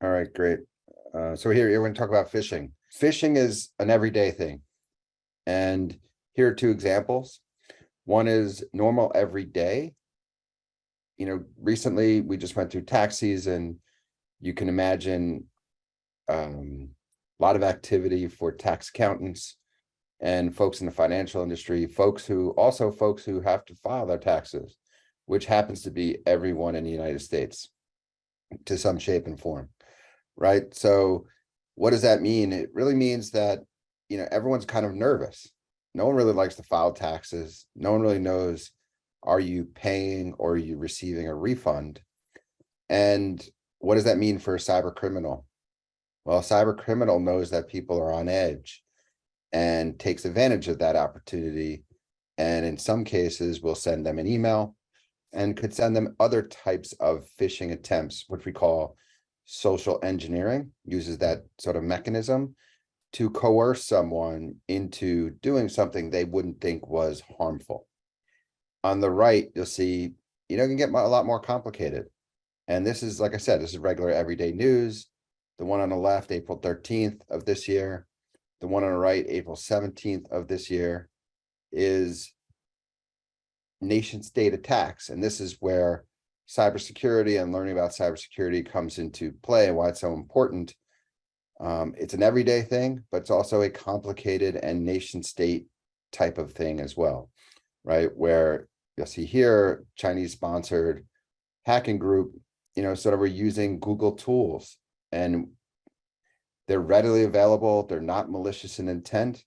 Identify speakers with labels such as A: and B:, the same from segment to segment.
A: All right, great. So here we're going to talk about phishing. Phishing is an everyday thing. And here are two examples. One is normal every day. Recently we just went through tax season. You can imagine a lot of activity for tax accountants and folks in the financial industry, folks who have to file their taxes, which happens to be everyone in the United States to some shape and form. Right. So what does that mean? It really means that, everyone's kind of nervous. No one really likes to file taxes. No one really knows, are you paying or are you receiving a refund? And what does that mean for a cyber criminal? Well, a cyber criminal knows that people are on edge and takes advantage of that opportunity. And in some cases will send them an email and could send them other types of phishing attempts, which we call social engineering, uses that sort of mechanism to coerce someone into doing something they wouldn't think was harmful. On the right, you'll see, it can get a lot more complicated. And this is, like I said, this is regular everyday news. The one on the left, April 13th of this year. The one on the right, April 17th of this year, is nation state attacks. And this is where cybersecurity and learning about cybersecurity comes into play and why it's so important. It's an everyday thing, but it's also a complicated and nation state type of thing as well, right? Where you'll see here, Chinese sponsored hacking group, sort of are using Google tools, and they're readily available. They're not malicious in intent,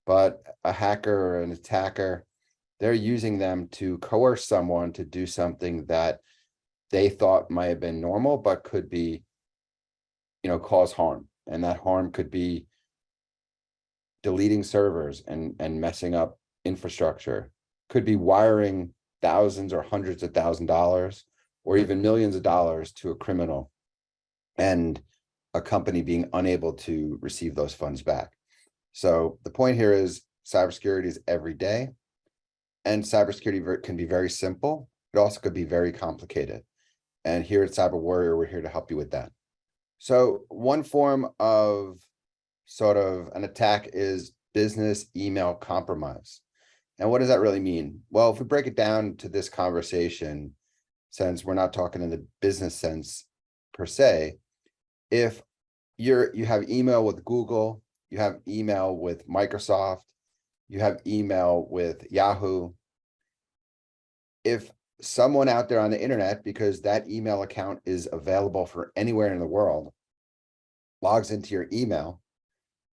A: but a hacker or an attacker, they're using them to coerce someone to do something that they thought might have been normal, but could be, cause harm. And that harm could be deleting servers and messing up infrastructure, could be wiring thousands or hundreds of $1,000s or even millions of dollars to a criminal and a company being unable to receive those funds back. So the point here is cybersecurity is every day, and cybersecurity can be very simple. It also could be very complicated. And here at CyberWarrior, we're here to help you with that. So one form of sort of an attack is business email compromise. And what does that really mean? Well, if we break it down to this conversation, since we're not talking in the business sense per se, if you have email with Google, you have email with Microsoft, you have email with Yahoo. If someone out there on the internet, because that email account is available for anywhere in the world, logs into your email,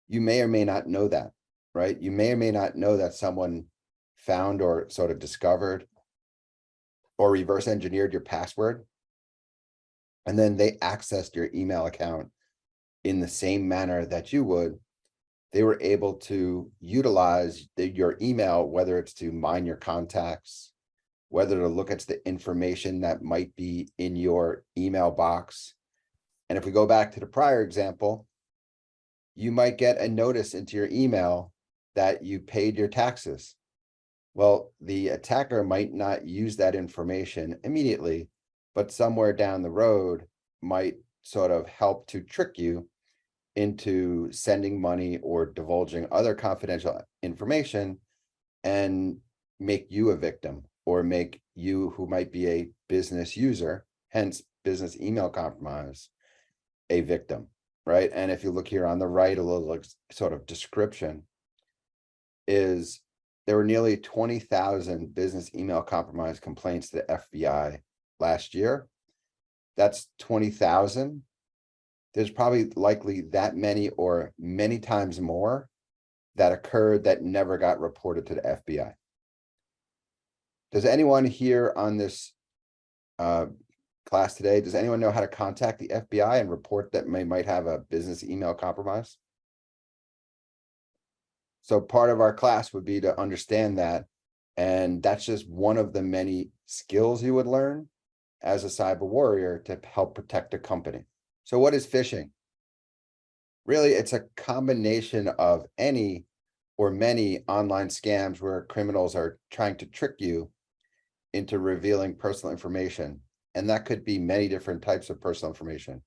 A: you may or may not know that, right? You may or may not know that someone found or sort of discovered or reverse engineered your password, and then they accessed your email account in the same manner that you would. They were able to utilize your email, whether it's to mine your contacts, whether to look at the information that might be in your email box. And if we go back to the prior example, you might get a notice into your email that you paid your taxes. Well, the attacker might not use that information immediately, but somewhere down the road might sort of help to trick you into sending money or divulging other confidential information and make you a victim, or make you, who might be a business user, hence business email compromise, a victim, right? And if you look here on the right, a little sort of description is there were nearly 20,000 business email compromise complaints to the FBI last year. That's 20,000. There's probably likely that many or many times more that occurred that never got reported to the FBI. Does anyone here on this class today, does anyone know how to contact the FBI and report that might have a business email compromise? So part of our class would be to understand that. And that's just one of the many skills you would learn as a cyber warrior to help protect a company. So what is phishing? Really, it's a combination of any or many online scams where criminals are trying to trick you into revealing personal information. And that could be many different types of personal information.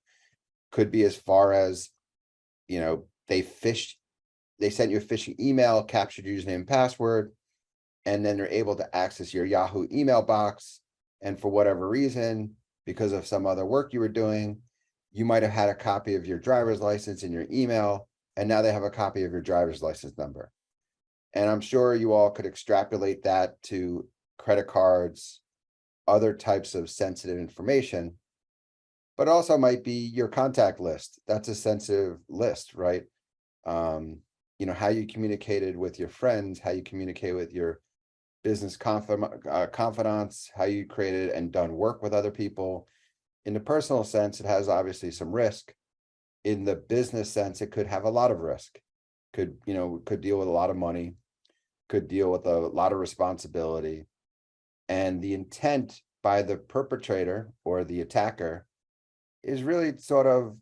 A: Could be as far as, they sent you a phishing email, captured your username and password, and then they're able to access your Yahoo email box. And for whatever reason, because of some other work you were doing, you might have had a copy of your driver's license in your email, and now they have a copy of your driver's license number. And I'm sure you all could extrapolate that to credit cards, other types of sensitive information, but also might be your contact list. That's a sensitive list, right? How you communicated with your friends, how you communicate with your business confidants, how you created and done work with other people. In the personal sense, it has obviously some risk. In the business sense, it could have a lot of risk. Could deal with a lot of money, could deal with a lot of responsibility. And the intent by the perpetrator or the attacker is really sort of,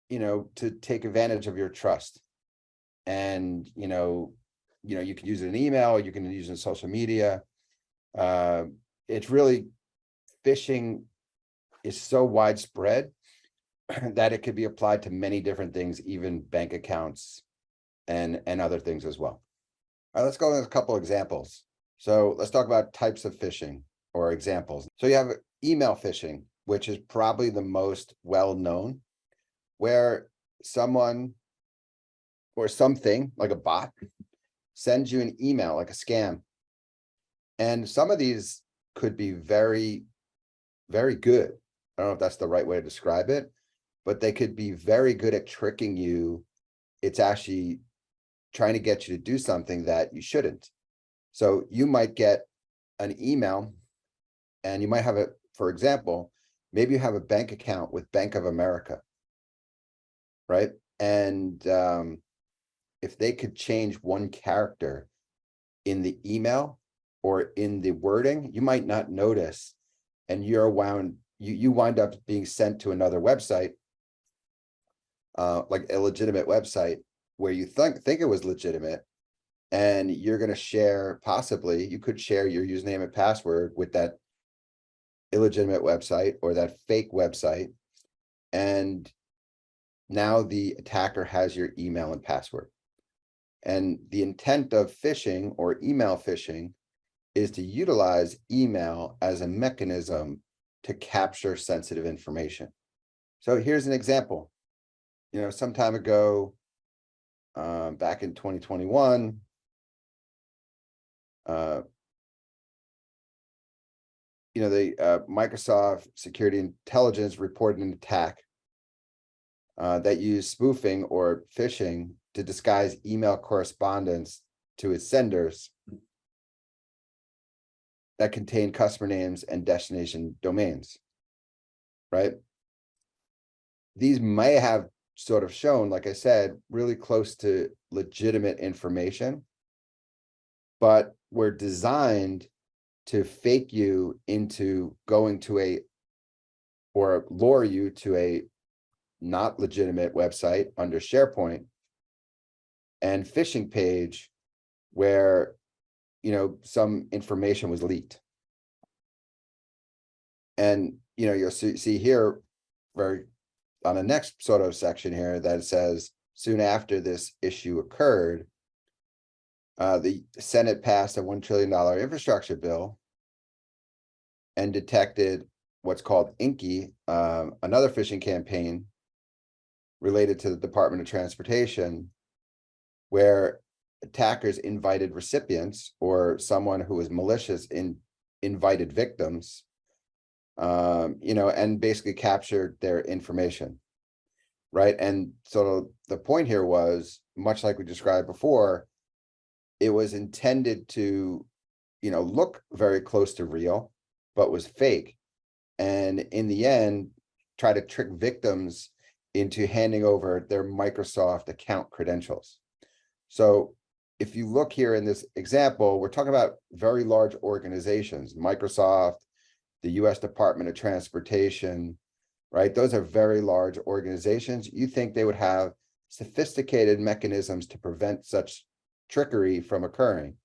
A: to take advantage of your trust. And, you can use it in email, you can use it in social media. It's really, phishing is so widespread that it could be applied to many different things, even bank accounts and other things as well. All right, let's go into a couple examples. So let's talk about types of phishing or examples. So you have email phishing, which is probably the most well-known, where someone or something like a bot sends you an email, like a scam. And some of these could be very, very good. I don't know if that's the right way to describe it, but they could be very good at tricking you. It's actually trying to get you to do something that you shouldn't. So you might get an email and you might have it, for example, maybe you have a bank account with Bank of America, right? And if they could change one character in the email or in the wording, you might not notice, and you wind up being sent to another website, like a legitimate website where you think it was legitimate, and you're going to share, possibly you could share your username and password with that illegitimate website or that fake website, and now the attacker has your email and password. And the intent of phishing or email phishing is to utilize email as a mechanism to capture sensitive information. So here's an example. Some time ago, back in 2021, the Microsoft Security Intelligence reported an attack that used spoofing or phishing to disguise email correspondence to its senders that contain customer names and destination domains, right? These may have sort of shown, like I said, really close to legitimate information, but were designed to fake you into going to or lure you to a not legitimate website under SharePoint and phishing page where, some information was leaked. And, you'll see here very on the next sort of section here that says, soon after this issue occurred, the Senate passed a $1 trillion infrastructure bill and detected what's called Inky, another phishing campaign related to the Department of Transportation, where attackers invited recipients or someone who was malicious invited victims, and basically captured their information, right? And so the point here was, much like we described before, it was intended to, look very close to real, but was fake. And in the end, try to trick victims into handing over their Microsoft account credentials. So if you look here in this example, we're talking about very large organizations, Microsoft, the US Department of Transportation, right? Those are very large organizations. You think they would have sophisticated mechanisms to prevent such trickery from occurring.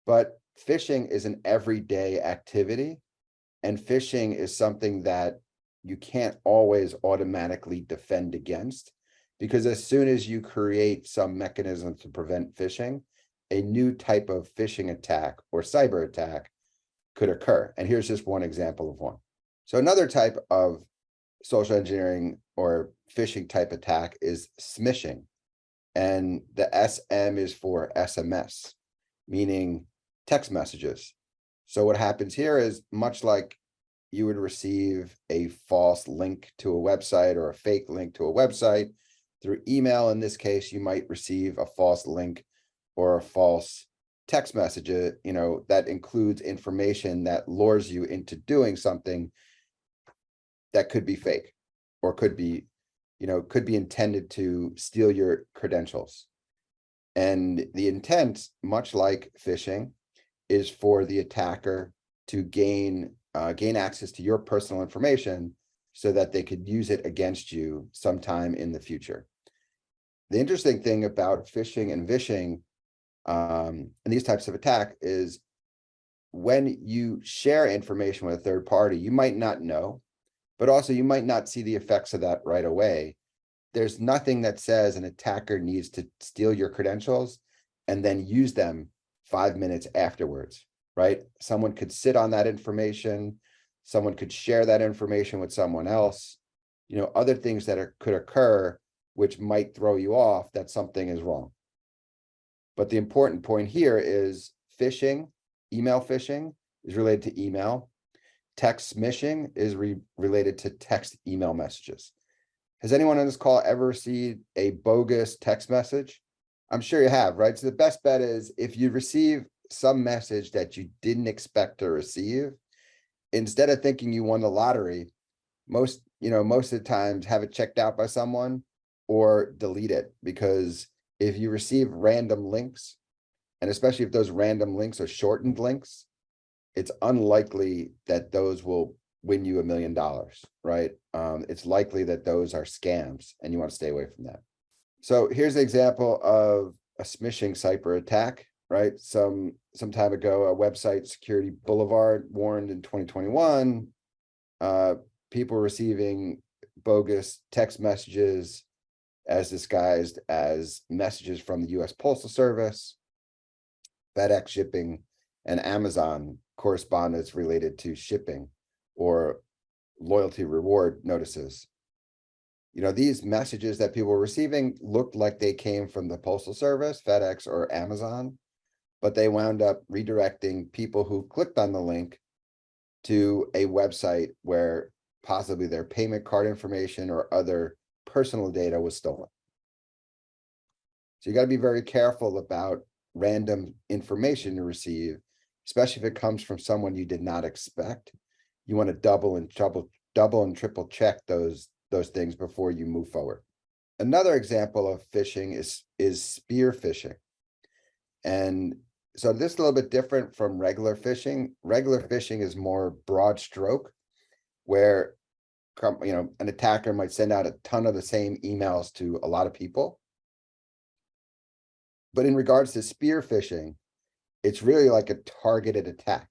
A: But phishing is an everyday activity, and phishing is something that you can't always automatically defend against, because as soon as you create some mechanism to prevent phishing, a new type of phishing attack or cyber attack could occur. And here's just one example of one. So another type of social engineering or phishing type attack is smishing. And the SM is for SMS, meaning text messages. So what happens here is, much like you would receive a false link to a website or a fake link to a website through email, in this case, you might receive a false link or a false text message, that includes information that lures you into doing something that could be fake, or could be intended to steal your credentials. And the intent, much like phishing, is for the attacker to gain access to your personal information so that they could use it against you sometime in the future. The interesting thing about phishing and vishing and these types of attack is, when you share information with a third party, you might not know, but also you might not see the effects of that right away. There's nothing that says an attacker needs to steal your credentials and then use them 5 minutes afterwards, right? Someone could sit on that information. Someone could share that information with someone else. Other things that could occur, which might throw you off that something is wrong. But the important point here is phishing, email phishing is related to email. Text smishing is related to text email messages. Has anyone on this call ever received a bogus text message? I'm sure you have, right? So the best bet is, if you receive some message that you didn't expect to receive, instead of thinking you won the lottery, most of the times have it checked out by someone or delete it. Because if you receive random links, and especially if those random links are shortened links, it's unlikely that those will win you $1 million, right? It's likely that those are scams, and you want to stay away from that. So here's an example of a smishing cyber attack, right? Some time ago, a website, Security Boulevard, warned in 2021, people receiving bogus text messages as disguised as messages from the US Postal Service, FedEx shipping, and Amazon correspondence related to shipping or loyalty reward notices. These messages that people were receiving looked like they came from the Postal Service, FedEx, or Amazon, but they wound up redirecting people who clicked on the link to a website where possibly their payment card information or other personal data was stolen. So you got to be very careful about random information you receive, especially if it comes from someone you did not expect. You want to double and triple check those things before you move forward. Another example of phishing is spear phishing. And so this is a little bit different from regular phishing. Regular phishing is more broad stroke, where an attacker might send out a ton of the same emails to a lot of people. But in regards to spear phishing, it's really like a targeted attack.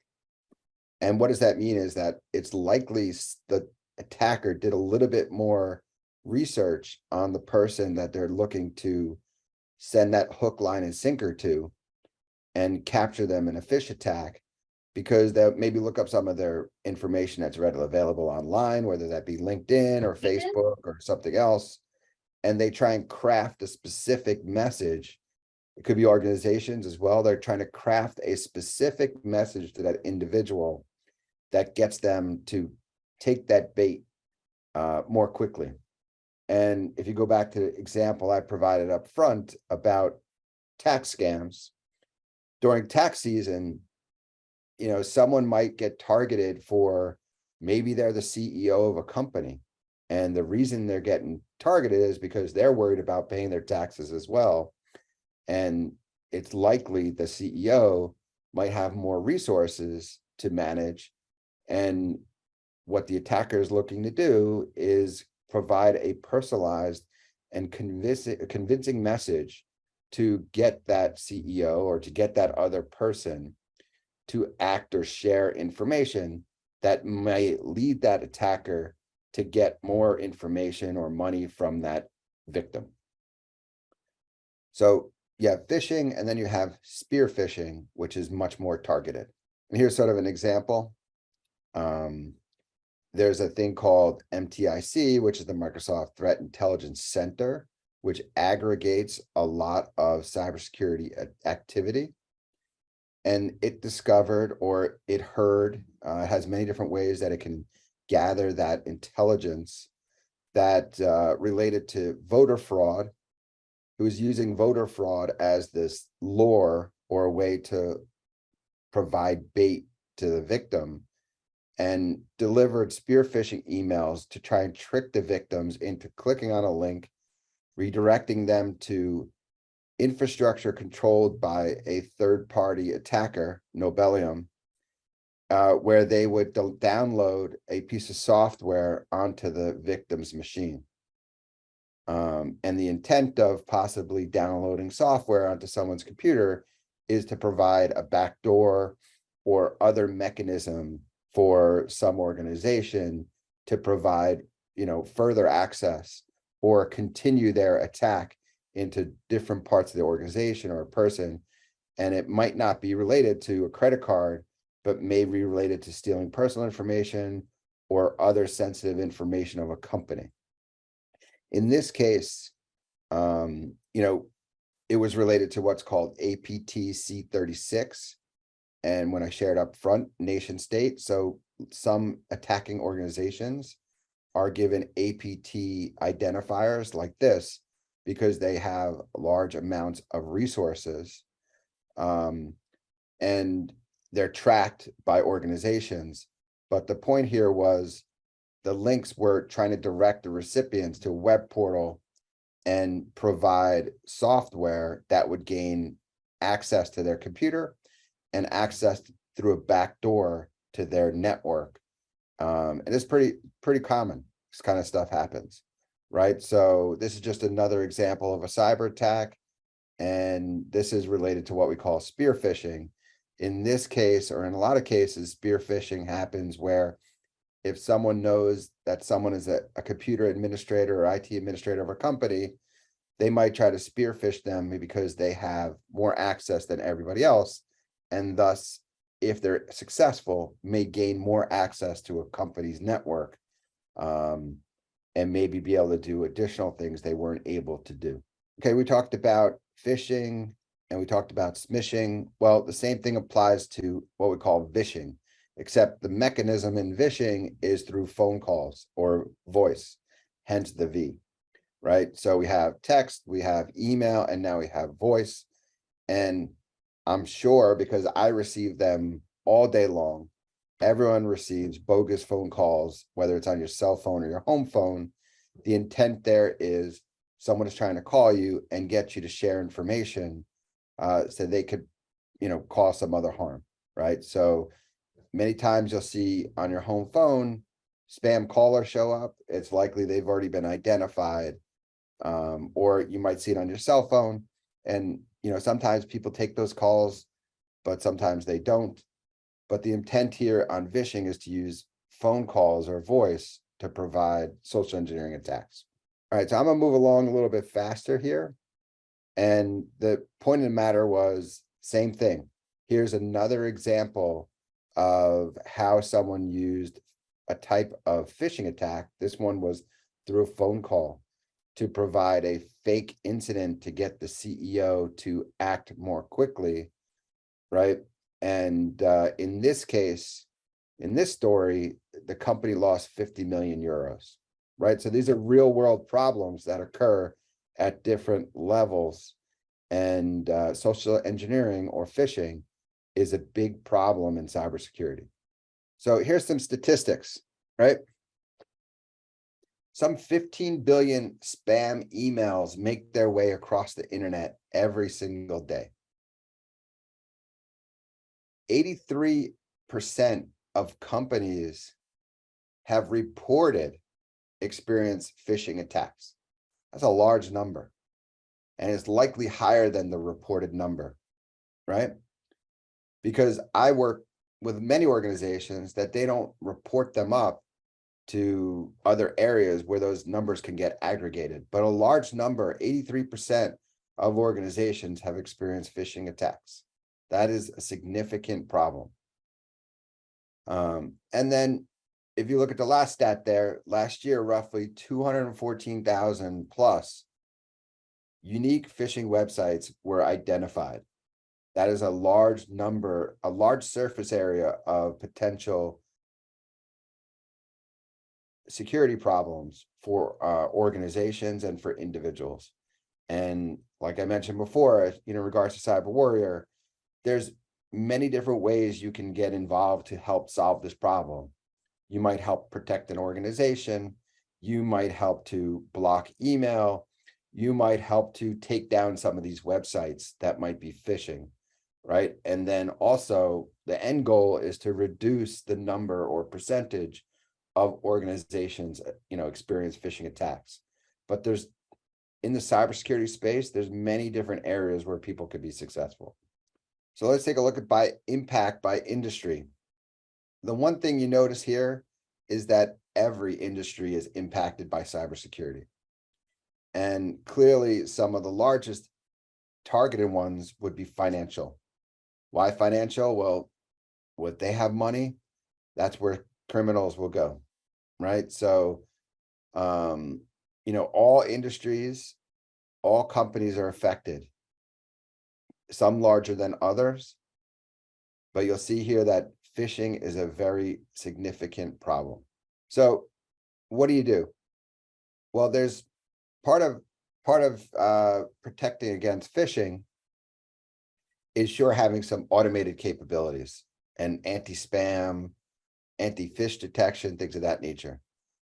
A: And what does that mean is that it's likely the attacker did a little bit more research on the person that they're looking to send that hook, line, and sinker to, and capture them in a phish attack, because they'll maybe look up some of their information that's readily available online, whether that be LinkedIn or Facebook or something else, and they try and craft a specific message. It could be organizations as well. They're trying to craft a specific message to that individual that gets them to take that bait more quickly. And if you go back to the example I provided up front about tax scams, during tax season, someone might get targeted for, maybe they're the CEO of a company, and the reason they're getting targeted is because they're worried about paying their taxes as well. And it's likely the CEO might have more resources to manage. And what the attacker is looking to do is provide a personalized and convincing message to get that CEO or to get that other person to act or share information that might lead that attacker to get more information or money from that victim. So you have phishing, and then you have spear phishing, which is much more targeted. And here's sort of an example. There's a thing called MTIC, which is the Microsoft Threat Intelligence Center, which aggregates a lot of cybersecurity activity. And it discovered, or it heard, has many different ways that it can gather that intelligence that related to voter fraud. It was using voter fraud as this lure or a way to provide bait to the victim, and delivered spear phishing emails to try and trick the victims into clicking on a link, redirecting them to infrastructure controlled by a third-party attacker, Nobelium, where they would download a piece of software onto the victim's machine. And the intent of possibly downloading software onto someone's computer is to provide a backdoor or other mechanism for some organization to provide, further access or continue their attack into different parts of the organization or a person. And it might not be related to a credit card, but may be related to stealing personal information or other sensitive information of a company. In this case, it was related to what's called APT C36. And when I shared up front, nation state. So some attacking organizations are given APT identifiers like this because they have large amounts of resources, and they're tracked by organizations. But the point here was the links were trying to direct the recipients to a web portal and provide software that would gain access to their computer and access through a back door to their network. And it's pretty common. This kind of stuff happens, right? So this is just another example of a cyber attack, and this is related to what we call spear phishing. In this case, or in a lot of cases, spear phishing happens where if someone knows that someone is a computer administrator or IT administrator of a company, they might try to spear phish them because they have more access than everybody else. And thus, if they're successful, may gain more access to a company's network, and maybe be able to do additional things they weren't able to do. Okay, we talked about phishing and we talked about smishing. Well, the same thing applies to what we call vishing, except the mechanism in vishing is through phone calls or voice, hence the V, right? So we have text, we have email, and now we have voice. And I'm sure, because I receive them all day long, everyone receives bogus phone calls, whether it's on your cell phone or your home phone. The intent there is someone is trying to call you and get you to share information, so they could, cause some other harm, right? So many times you'll see on your home phone, spam callers show up. It's likely they've already been identified, or you might see it on your cell phone. And, sometimes people take those calls, but sometimes they don't. But the intent here on vishing is to use phone calls or voice to provide social engineering attacks. All right, so I'm gonna move along a little bit faster here. And the point of the matter was same thing. Here's another example of how someone used a type of phishing attack. This one was through a phone call to provide a fake incident to get the CEO to act more quickly, right? And in this case, in this story, the company lost 50 million euros, right? So these are real world problems that occur at different levels. And social engineering or phishing is a big problem in cybersecurity. So here's some statistics, right? Some 15 billion spam emails make their way across the internet every single day. 83% of companies have reported experienced phishing attacks. That's a large number, and it's likely higher than the reported number, right? Because I work with many organizations that they don't report them up to other areas where those numbers can get aggregated. But a large number, 83% of organizations have experienced phishing attacks. That is a significant problem. And then if you look at the last stat there, last year, roughly 214,000 plus unique phishing websites were identified. That is a large number, a large surface area of potential security problems for organizations and for individuals. And like I mentioned before, in regards to CyberWarrior, there's many different ways you can get involved to help solve this problem. You might help protect an organization. You might help to block email. You might help to take down some of these websites that might be phishing, right? And then also the end goal is to reduce the number or percentage of organizations, experience phishing attacks. But there's, in the cybersecurity space, there's many different areas where people could be successful. So let's take a look at by impact by industry. The one thing you notice here is that every industry is impacted by cybersecurity. And clearly some of the largest targeted ones would be financial. Why financial? Well, what they have money, that's where criminals will go, right? So, all industries, all companies are affected, some larger than others, but you'll see here that phishing is a very significant problem. So what do? Well, there's part of protecting against phishing is sure having some automated capabilities and anti-spam, anti-phish detection, things of that nature.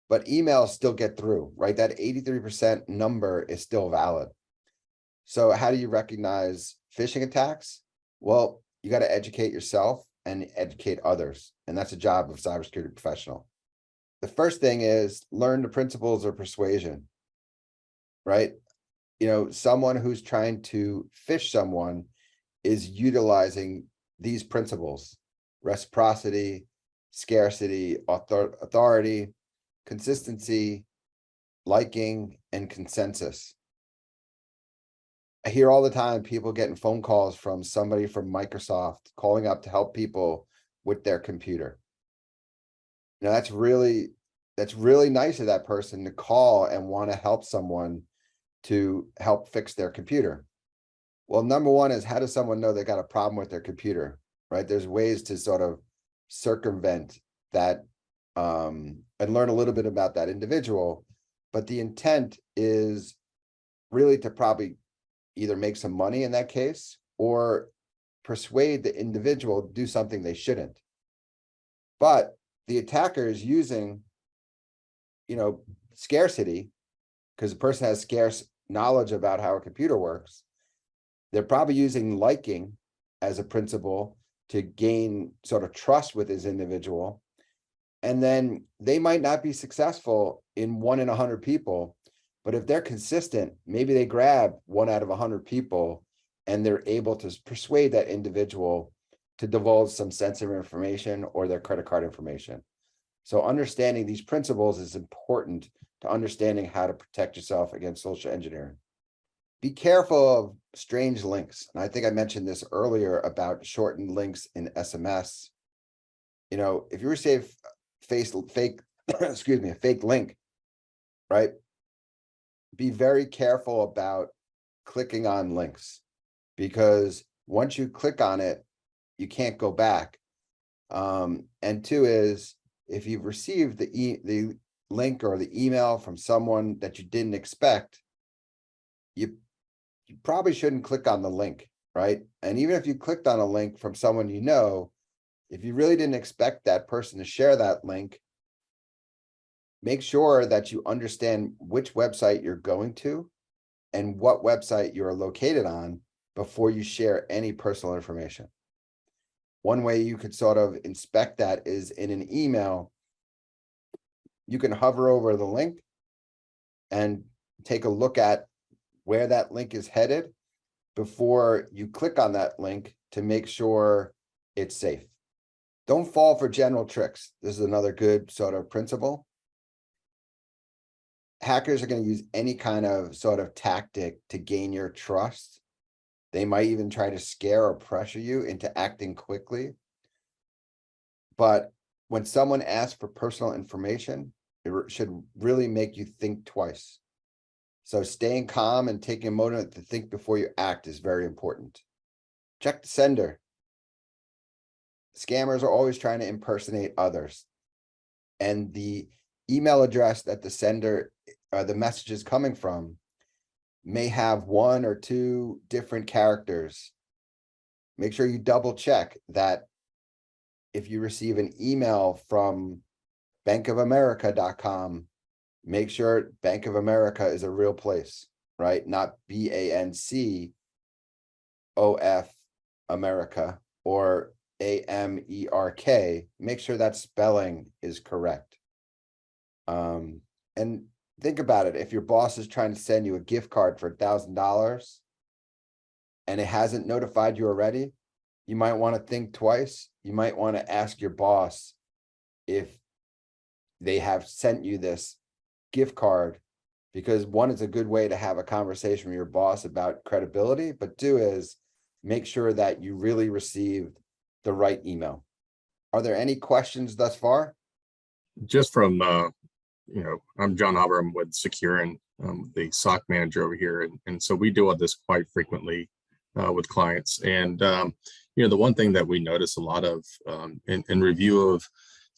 A: But emails still get through, right? That 83% number is still valid. So how do you recognize phishing attacks? Well, you got to educate yourself and educate others. And that's a job of a cybersecurity professional. The first thing is learn the principles of persuasion, right? Someone who's trying to phish someone is utilizing these principles: reciprocity, scarcity, authority, consistency, liking, and consensus. I hear all the time people getting phone calls from somebody from Microsoft calling up to help people with their computer. That's really nice of that person to call and want to help someone to help fix their computer. Well, number one is, how does someone know they got a problem with their computer, right? There's ways to sort of circumvent that and learn a little bit about that individual. But the intent is really to probably either make some money in that case or persuade the individual to do something they shouldn't. But the attacker is using, scarcity, because the person has scarce knowledge about how a computer works. They're probably using liking as a principle to gain sort of trust with this individual. And then they might not be successful in 1 in 100 people, but if they're consistent, maybe they grab 1 out of 100 people and they're able to persuade that individual to divulge some sensitive information or their credit card information. So understanding these principles is important to understanding how to protect yourself against social engineering. Be careful of strange links. And I think I mentioned this earlier about shortened links in SMS. If you receive fake a fake link, right? Be very careful about clicking on links, because once you click on it, you can't go back. And two is, if you've received the link or the email from someone that you didn't expect, you probably shouldn't click on the link, right? And even if you clicked on a link from someone if you really didn't expect that person to share that link, make sure that you understand which website you're going to and what website you're located on before you share any personal information. One way you could sort of inspect that is in an email. You can hover over the link and take a look at where that link is headed before you click on that link to make sure it's safe. Don't fall for general tricks. This is another good sort of principle. hackers are going to use any kind of sort of tactic to gain your trust. They might even try to scare or pressure you into acting quickly. But when someone asks for personal information, it should really make you think twice. So staying calm and taking a moment to think before you act is very important. Check the sender. Scammers are always trying to impersonate others. And the email address that the sender the message is coming from may have 1 or 2 different characters. Make sure you double check that if you receive an email from bankofamerica.com, make sure Bank of America is a real place, right? Not BANCOF America or AMERK. Make sure that spelling is correct. And think about it. If your boss is trying to send you a gift card for $1,000 and it hasn't notified you already, you might want to think twice. You might want to ask your boss if they have sent you this gift card, because 1, it's a good way to have a conversation with your boss about credibility, but 2 is make sure that you really received the right email. Are there any questions thus far?
B: Just from, I'm John Haber, I'm with Secure and the SOC manager over here. And so we deal with this quite frequently with clients. And, the one thing that we notice a lot of in review of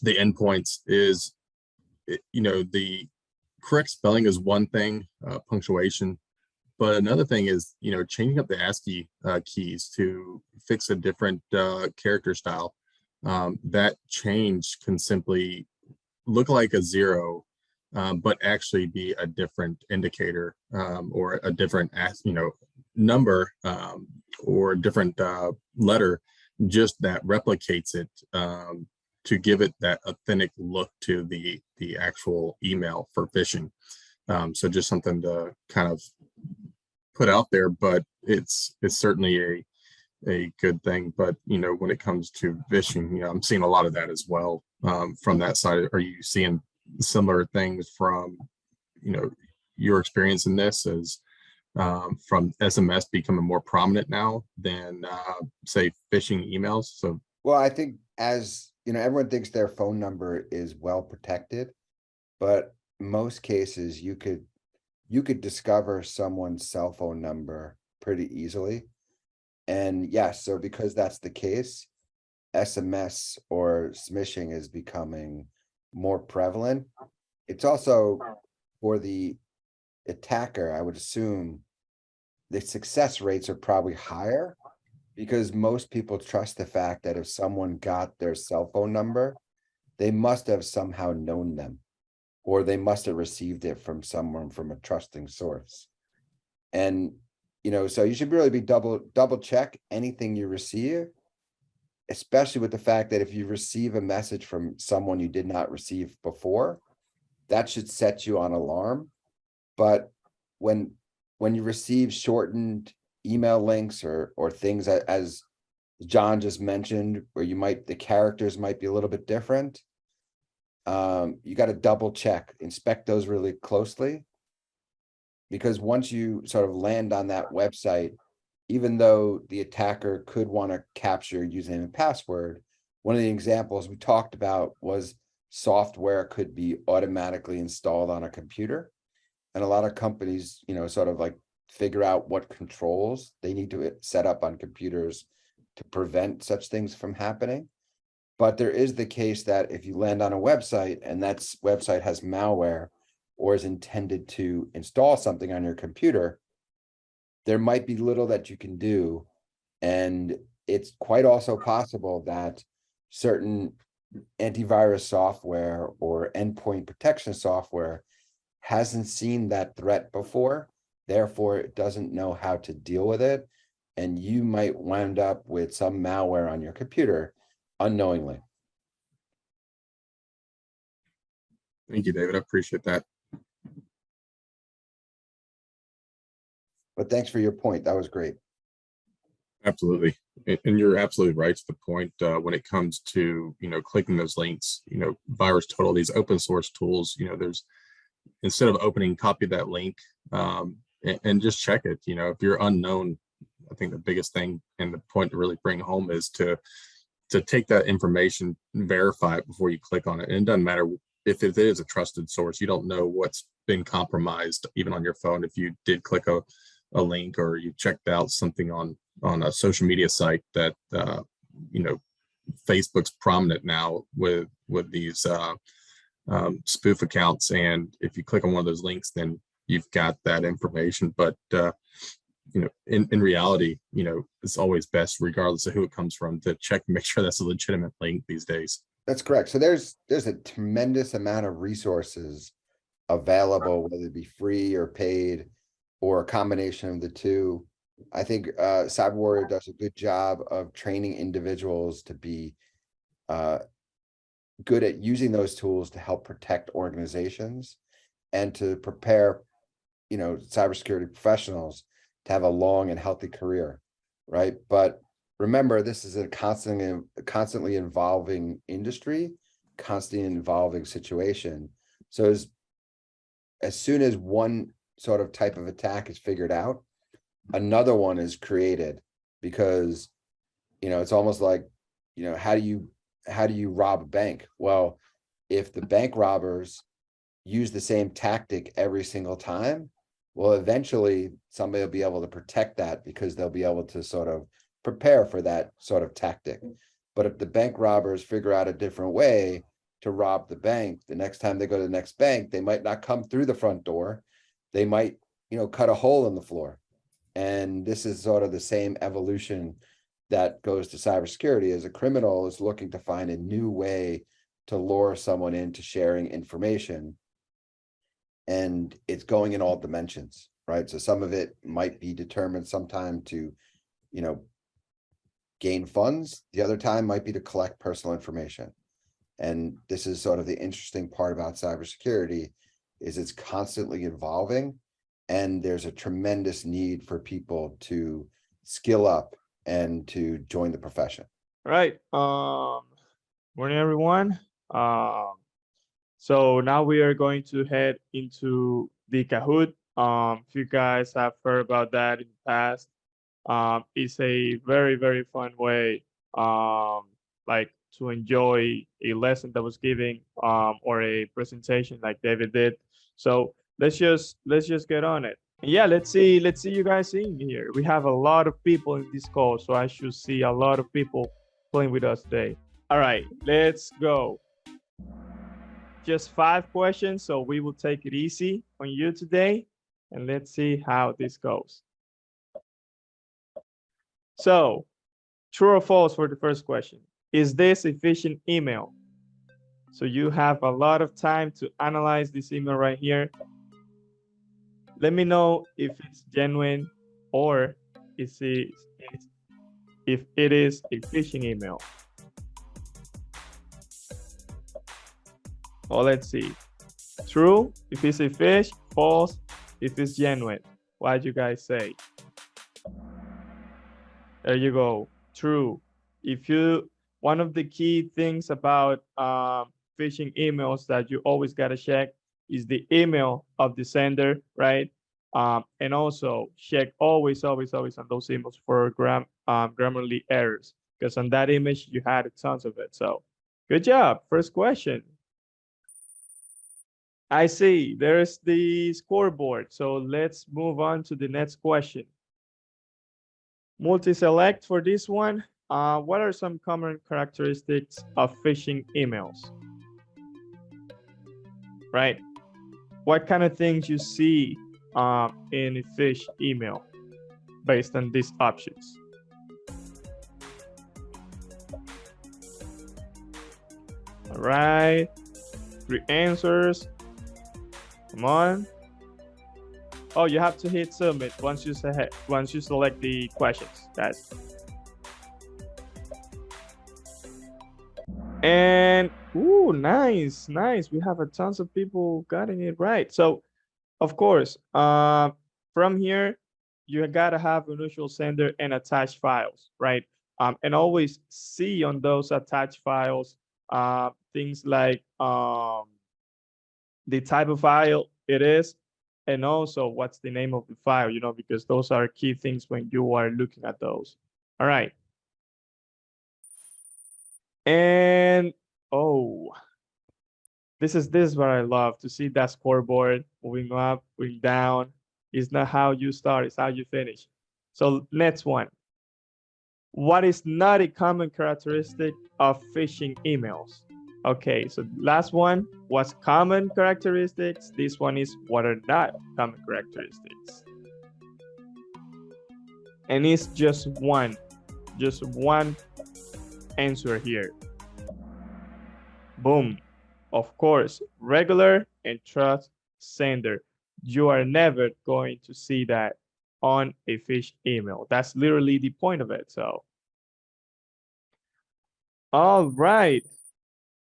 B: the endpoints is, the correct spelling is one thing, punctuation, but another thing is, changing up the ASCII keys to fix a different character style. That change can simply look like a 0, but actually be a different indicator or a different, number or a different letter, just that replicates it to give it that authentic look to the actual email for phishing. So just something to kind of put out there, but it's certainly a good thing. But when it comes to phishing, I'm seeing a lot of that as well from that side. Are you seeing similar things from your experience in this, as from SMS becoming more prominent now than say phishing emails? So
A: well, I think, as everyone thinks their phone number is well protected, but in most cases you could discover someone's cell phone number pretty easily. And yes, so because that's the case, SMS or smishing is becoming more prevalent. It's also, for the attacker, I would assume the success rates are probably higher, because most people trust the fact that if someone got their cell phone number, they must have somehow known them, or they must have received it from someone from a trusting source. And so you should really be double check anything you receive, especially with the fact that if you receive a message from someone you did not receive before, that should set you on alarm. But when you receive shortened email links or things as John just mentioned, where the characters might be a little bit different, you got to double check, inspect those really closely. Because once you sort of land on that website, even though the attacker could want to capture your username and password, one of the examples we talked about was software could be automatically installed on a computer. And a lot of companies, sort of like figure out what controls they need to set up on computers to prevent such things from happening. But there is the case that if you land on a website and that website has malware or is intended to install something on your computer, there might be little that you can do. And it's quite also possible that certain antivirus software or endpoint protection software hasn't seen that threat before, therefore it doesn't know how to deal with it, and you might wind up with some malware on your computer unknowingly.
B: thank you, David. I appreciate that.
A: But thanks for your point. That was great.
B: Absolutely. And you're absolutely right to the point when it comes to, clicking those links, VirusTotal, these open source tools, there's instead of opening, copy that link, and just check it. You know, if you're unknown, I think the biggest thing and the point to really bring home is to take that information, verify it before you click on it. And it doesn't matter if it is a trusted source. You don't know what's been compromised, even on your phone. If you did click a link, or you checked out something on a social media site that, you know, Facebook's prominent now with these spoof accounts. And if you click on one of those links, then you've got that information. But you know, in reality, you know, it's always best, regardless of who it comes from, to check and make sure that's a legitimate link these days.
A: That's correct. So there's a tremendous amount of resources available, whether it be free or paid, or a combination of the two. I think CyberWarrior does a good job of training individuals to be good at using those tools to help protect organizations and to prepare, you know, cybersecurity professionals to have a long and healthy career, right? But remember, this is a constantly evolving industry, constantly evolving situation. So as soon as one sort of type of attack is figured out, another one is created, because, you know, it's almost like, you know, how do you rob a bank? Well, if the bank robbers use the same tactic every single time, well, eventually somebody will be able to protect that, because they'll be able to sort of prepare for that sort of tactic. But if the bank robbers figure out a different way to rob the bank, the next time they go to the next bank, they might not come through the front door. They might, you know, cut a hole in the floor. And this is sort of the same evolution that goes to cybersecurity, as a criminal is looking to find a new way to lure someone into sharing information. And it's going in all dimensions, right? So some of it might be determined sometime to, you know, gain funds. The other time might be to collect personal information. And this is sort of the interesting part about cybersecurity, is it's constantly evolving, and there's a tremendous need for people to skill up and to join the profession.
C: All right. Morning, everyone. So now we are going to head into the Kahoot. If you guys have heard about that in the past, it's a very, very fun way, like to enjoy a lesson that was given, or a presentation like David did. So let's just get on it. Yeah, let's see you guys in here. We have a lot of people in this call, so I should see a lot of people playing with us today. All right, let's go. Just 5 questions, so we will take it easy on you today, and let's see how this goes. So, true or false for the first question? Is this a phishing email? So you have a lot of time to analyze this email right here. Let me know if it's genuine, or if it is a phishing email. Oh, let's see. True if it's a fish, false if it's genuine. What'd you guys say? There you go. True. One of the key things about phishing emails that you always got to check is the email of the sender, right? And also check always on those emails for grammarly errors, because on that image you had tons of it. So good job. First question. I see there's the scoreboard. So let's move on to the next question. Multi-select for this one. What are some common characteristics of phishing emails? Right. What kind of things you see in a phish email based on these options? All right. 3 answers. Come on. Oh, you have to hit submit once you select the questions, guys. And ooh, nice. We have a tons of people getting it right. So, of course, from here, you gotta have initial sender and attached files, right? And always see on those attached files things like the type of file it is, and also what's the name of the file, because those are key things when you are looking at those. All right. And oh, this is what I love, to see that scoreboard moving up, moving down. It's not how you start, it's how you finish. So next one. What is not a common characteristic of phishing emails? Okay, so last one was common characteristics. This one is what are not common characteristics. And it's just one answer here. Boom. Of course, regular and trust sender. You are never going to see that on a phish email. That's literally the point of it. So, all right.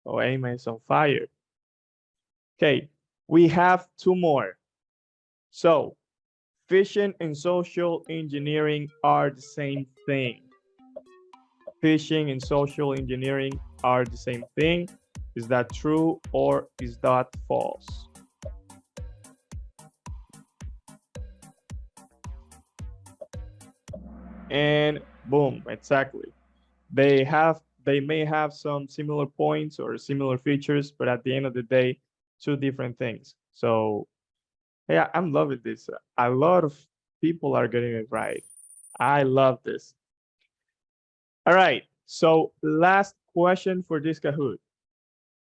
C: Oh, amen is on fire. Okay, we have two more. So, phishing and social engineering are the same thing. Phishing and social engineering are the same thing. Is that true or is that false? And boom, exactly. They may have some similar points or similar features, but at the end of the day, two different things. So yeah, I'm loving this. A lot of people are getting it right. I love this. All right, so last question for this Kahoot.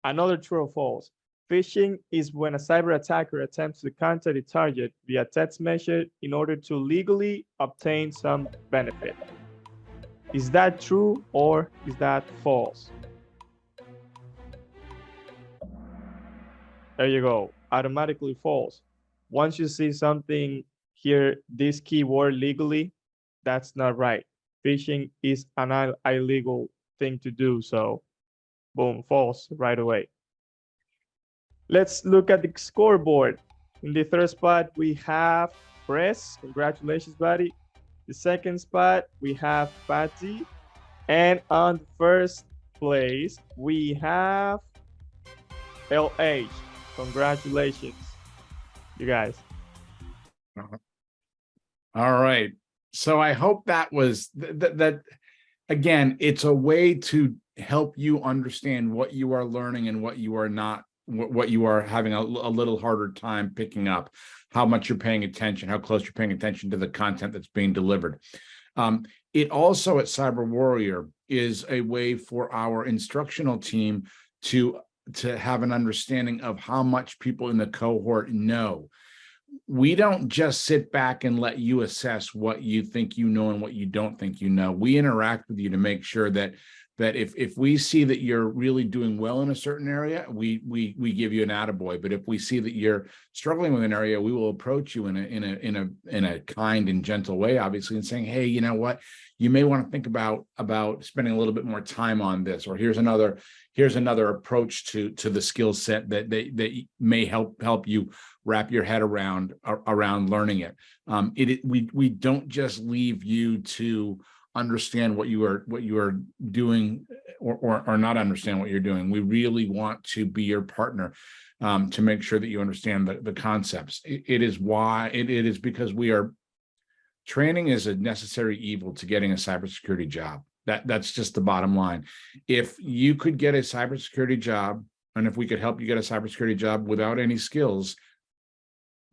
C: Another true or false. Phishing is when a cyber attacker attempts to contact a target via text message in order to legally obtain some benefit. Is that true or is that false? There you go, automatically false. Once you see something here, this keyword legally, that's not right. Phishing is an illegal thing to do, so boom, false right away. Let's look at the scoreboard. In the third spot, we have Press. Congratulations, buddy. The second spot, we have Patty. And on the first place, we have LH. Congratulations, you guys.
D: All right. So I hope that was that again, it's a way to help you understand what you are learning and what you are not, what you are having a little harder time picking up, how much you're paying attention, how close you're paying attention to the content that's being delivered. It also at CyberWarrior is a way for our instructional team to have an understanding of how much people in the cohort know. We don't just sit back and let you assess what you think you know and what you don't think you know. We interact with you to make sure that if we see that you're really doing well in a certain area, we give you an attaboy. But if we see that you're struggling with an area, we will approach you in a kind and gentle way, obviously, and saying, hey, you know what, you may want to think about spending a little bit more time on this, or here's another approach to the skill set that may help you wrap your head around learning it. We don't just leave you to understand what you are doing or not understand what you're doing. We really want to be your partner to make sure that you understand the concepts. It is because training is a necessary evil to getting a cybersecurity job. That's just the bottom line. If you could get a cybersecurity job, and if we could help you get a cybersecurity job without any skills,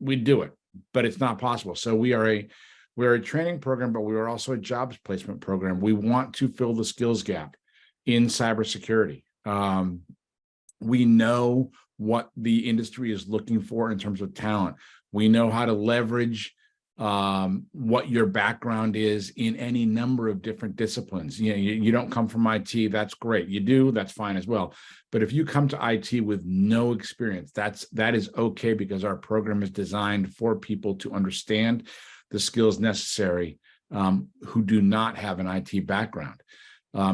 D: we'd do it, but it's not possible. So we're a training program, but we are also a jobs placement program. We want to fill the skills gap in cybersecurity. We know what the industry is looking for in terms of talent. We know how to leverage what your background is in any number of different disciplines. You don't come from IT, that's great. You do, that's fine as well. But if you come to IT with no experience, that is okay, because our program is designed for people to understand the skills necessary who do not have an IT background.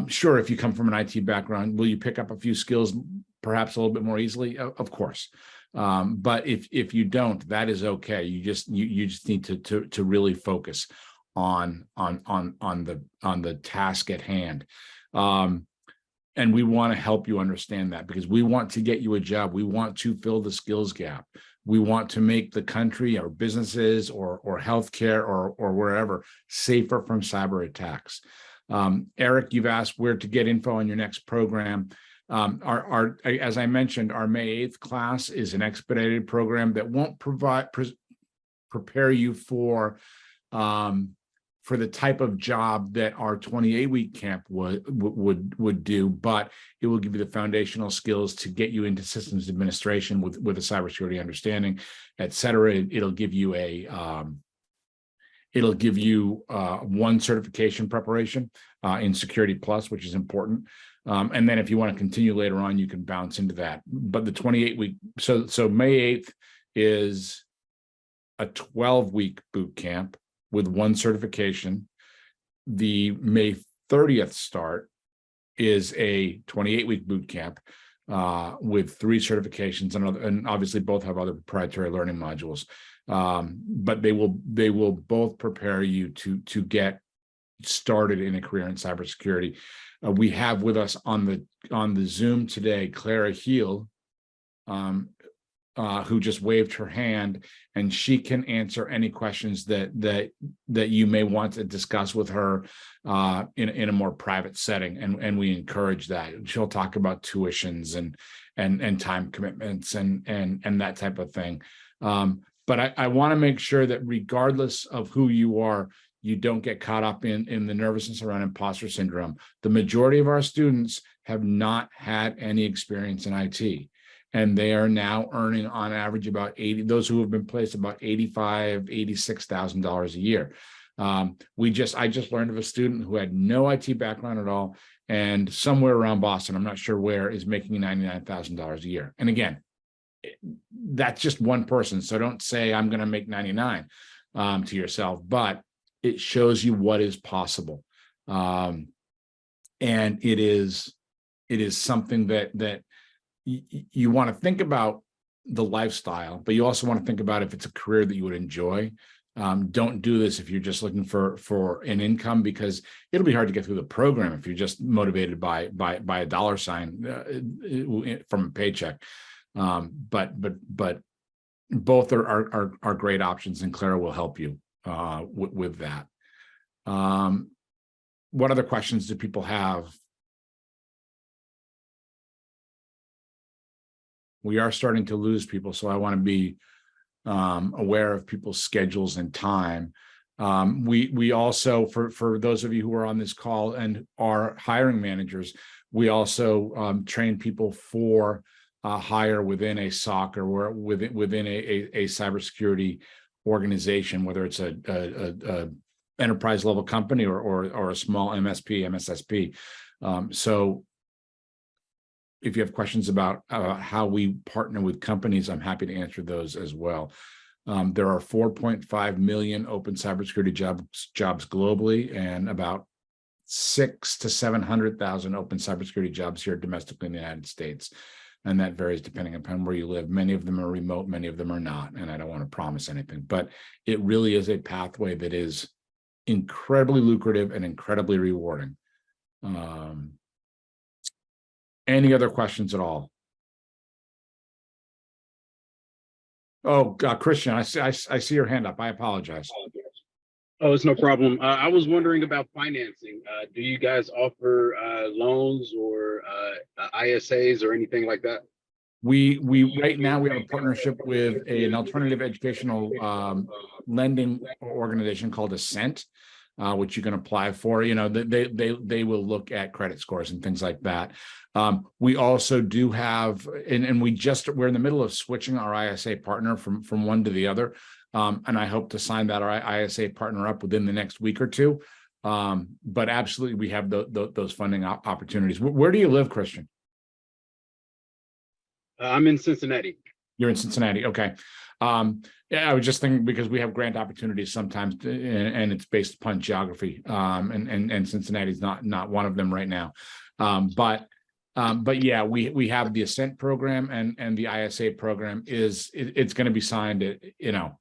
D: Sure, if you come from an IT background, will you pick up a few skills perhaps a little bit more easily? Of course. But if you don't, that is okay. You just need to really focus on the task at hand. And we want to help you understand that, because we want to get you a job. We want to fill the skills gap. We want to make the country or businesses or healthcare or wherever safer from cyber attacks. Eric, you've asked where to get info on your next program. As I mentioned, our May 8th class is an expedited program that won't prepare you for the type of job that our 28-week camp would do, but it will give you the foundational skills to get you into systems administration with a cybersecurity understanding, et cetera. It'll give you one certification preparation in Security Plus, which is important. And then if you want to continue later on, you can bounce into that. But the 28-week, so May 8th is a 12-week boot camp with one certification. The May 30th start is a 28-week boot camp with 3 certifications, and obviously both have other proprietary learning modules. But they will both prepare you to get started in a career in cybersecurity. We have with us on the Zoom today Clara Heel, who just waved her hand, and she can answer any questions that you may want to discuss with her in a more private setting, and we encourage that. She'll talk about tuitions and time commitments and that type of thing. But I want to make sure that regardless of who you are, you don't get caught up in the nervousness around imposter syndrome. The majority of our students have not had any experience in IT, and they are now earning on average about those who have been placed about $85,000, $86,000 a year. I just learned of a student who had no IT background at all, and somewhere around Boston, I'm not sure where, is making $99,000 a year. And again, that's just one person. So don't say I'm going to make 99 to yourself, but it shows you what is possible. And it is something that you want to think about the lifestyle, but you also want to think about if it's a career that you would enjoy. Don't do this if you're just looking for an income, because it'll be hard to get through the program if you're just motivated by a dollar sign from a paycheck. But both are great options, and Clara will help you with that. What other questions do people have? We are starting to lose people, so I want to be aware of people's schedules and time. We also, for those of you who are on this call and are hiring managers, we also train people for hire within a SOC or within a cybersecurity organization, whether it's a enterprise level company or a small MSSP. So if you have questions about how we partner with companies, I'm happy to answer those as well. There are 4.5 million open cybersecurity jobs globally, and about 600,000 to 700,000 open cybersecurity jobs here domestically in the United States. And that varies depending upon where you live. Many of them are remote, many of them are not. And I don't want to promise anything, but it really is a pathway that is incredibly lucrative and incredibly rewarding. Any other questions at all? Oh, Christian, I see your hand up. I apologize.
E: Oh, it's no problem. I was wondering about financing. Do you guys offer loans or ISAs or anything like that?
D: We right now we have a partnership with an alternative educational lending organization called Ascent, which you can apply for. You know, they will look at credit scores and things like that. We also do have, and we're in the middle of switching our ISA partner from one to the other. And I hope to sign that our ISA partner up within the next week or two. But absolutely, we have those funding opportunities. Where do you live, Christian?
E: I'm in Cincinnati.
D: You're in Cincinnati. Okay. Yeah, I was just thinking because we have grant opportunities sometimes, and it's based upon geography. And Cincinnati's not one of them right now. But yeah, we have the Ascent program and the ISA program it's going to be signed,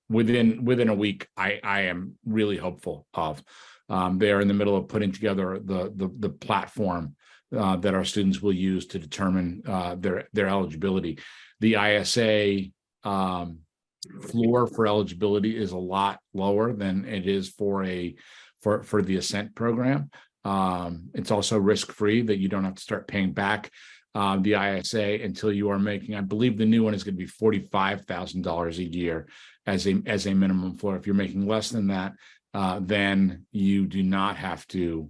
D: within a week. I am really hopeful of. They are in the middle of putting together the platform that our students will use to determine their eligibility. The ISA floor for eligibility is a lot lower than it is for the Ascent program. It's also risk-free, that you don't have to start paying back the ISA until you are making, I believe the new one is going to be $45,000 a year as a minimum floor. If you're making less than that, then you do not have to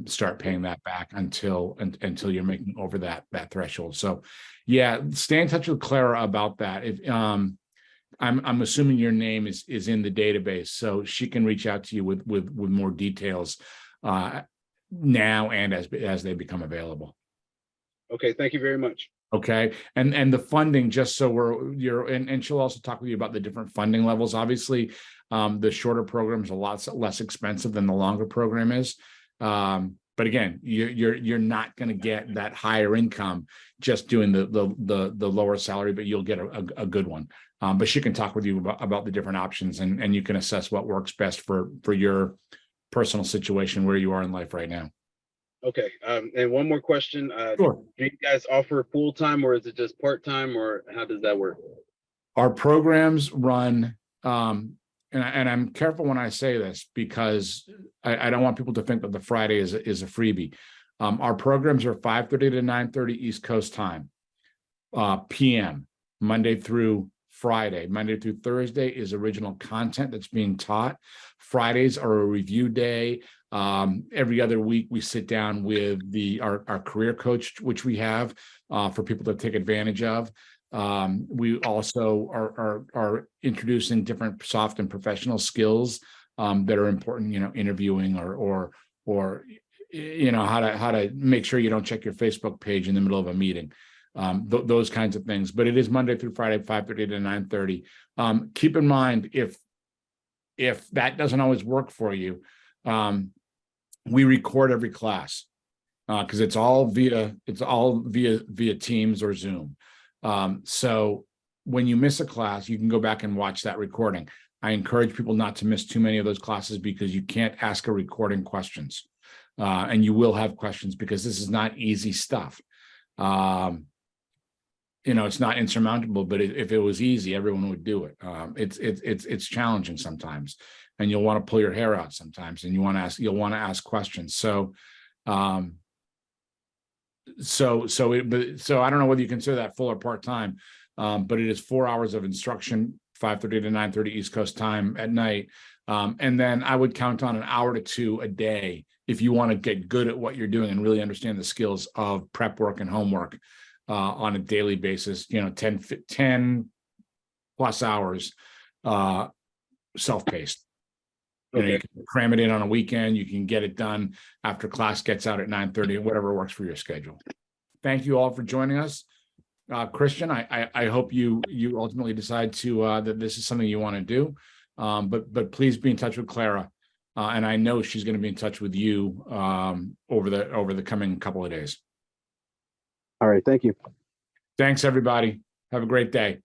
D: start paying that back until you're making over that threshold. So yeah, stay in touch with Clara about that. If I'm assuming your name is in the database, so she can reach out to you with more details now and as they become available.
E: Okay, thank you very much.
D: Okay, and the funding, just so and she'll also talk with you about the different funding levels. Obviously, the shorter program is a lot less expensive than the longer program is. But again, you're not going to get that higher income just doing the lower salary, but you'll get a good one. But she can talk with you about the different options, and you can assess what works best for your personal situation where you are in life right now.
E: Okay, and one more question.
D: Sure.
E: Do you guys offer full-time, or is it just part-time, or how does that work?
D: Our programs run, and I'm careful when I say this, because I don't want people to think that the Friday is a freebie. Our programs are 5:30 to 9:30 East Coast time, PM, Monday through Friday. Monday through Thursday is original content that's being taught. Fridays are a review day. Every other week we sit down with our career coach, which we have for people to take advantage of. We also are introducing different soft and professional skills that are important, interviewing or how to make sure you don't check your Facebook page in the middle of a meeting. Those kinds of things. But it is Monday through Friday, 5:30 to 9:30. Keep in mind, if that doesn't always work for you, we record every class because it's all via Teams or Zoom. So when you miss a class, you can go back and watch that recording. I encourage people not to miss too many of those classes, because you can't ask a recording questions, and you will have questions, because this is not easy stuff. It's not insurmountable, but if it was easy, everyone would do it. It's challenging sometimes, and you'll want to pull your hair out sometimes, and you'll want to ask questions. So I don't know whether you consider that full or part-time, but it is 4 hours of instruction, 5:30 to 9:30 East Coast time at night. And then I would count on an hour to 2 a day if you want to get good at what you're doing and really understand the skills of prep work and homework on a daily basis. 10 plus hours self-paced.
E: Okay.
D: You can cram it in on a weekend. You can get it done after class gets out at 9:30, whatever works for your schedule. Thank you all for joining us. Christian, I hope you ultimately decide that this is something you want to do. But please be in touch with Clara. And I know she's going to be in touch with you over the coming couple of days.
E: All right, thank you.
D: Thanks, everybody. Have a great day.